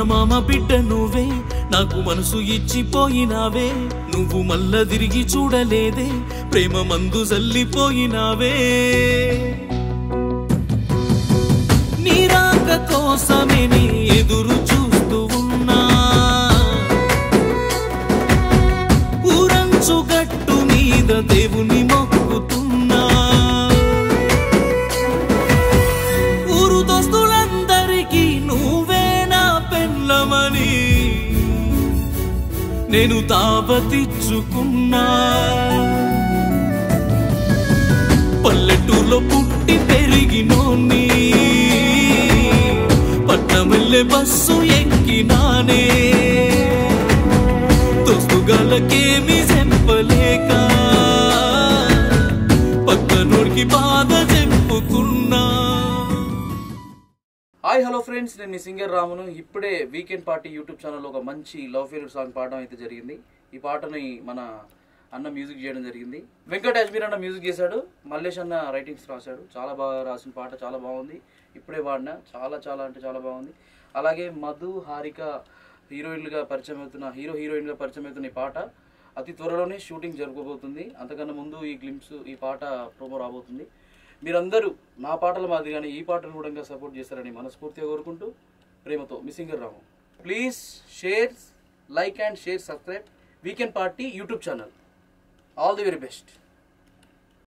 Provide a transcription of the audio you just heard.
మామ బిడ్డ నువ్వే నాకు మనసు ఇచ్చిపోయినావే నువ్వు మళ్ళా తిరిగి చూడలేదే ప్రేమ మందు జల్లిపోయినావే నీ రాక కోసమే నీ ఎదురు చూస్తూ ఉన్నా ఊరంచు గట్టు మీద దేవుని మొక్కుతున్నా ఊరు దోస్తులందరికీ నువ్వే నేను తాపతిచ్చుకున్నా పల్లెటూరులో పుట్టి పెరిగినోన్ని పట్టణమెల్లే బస్సు ఎక్కినానే దోస్తుగాళ్ళకేమీ చెప్పలేక పక్కనోడికి బాధ చెప్పుకున్నా. హాయ్ హలో ఫ్రెండ్స్, నేను మీ సింగర్ రామును. ఇప్పుడే వీకెండ్ పార్టీ యూట్యూబ్ ఛానల్లో ఒక మంచి లవ్ ఫెయిల్యూర్ సాంగ్ పాడడం అయితే జరిగింది. ఈ పాటని మన అన్న మ్యూజిక్ చేయడం జరిగింది. వెంకట్ అజ్మీర్ అన్న మ్యూజిక్ చేశాడు, మల్లేష్ అన్న రైటింగ్స్ రాశాడు. చాలా బాగా రాసిన పాట, చాలా బాగుంది. ఇప్పుడే పాడినా, చాలా చాలా అంటే చాలా బాగుంది. అలాగే మధు, హారిక హీరోయిన్గా పరిచయం అవుతున్న ఈ పాట అతి త్వరలోనే షూటింగ్ జరగబోతుంది. అంతకన్నా ముందు ఈ పాట ప్రోమో రాబోతుంది. మీరందరూ నా పాటల మాదిరిగానే ఈ పాటను కూడా సపోర్ట్ చేస్తారని మనస్ఫూర్తిగా కోరుకుంటూ ప్రేమతో మీ singer Ramu. Please share, like and share, subscribe weekend party YouTube channel. All the very best.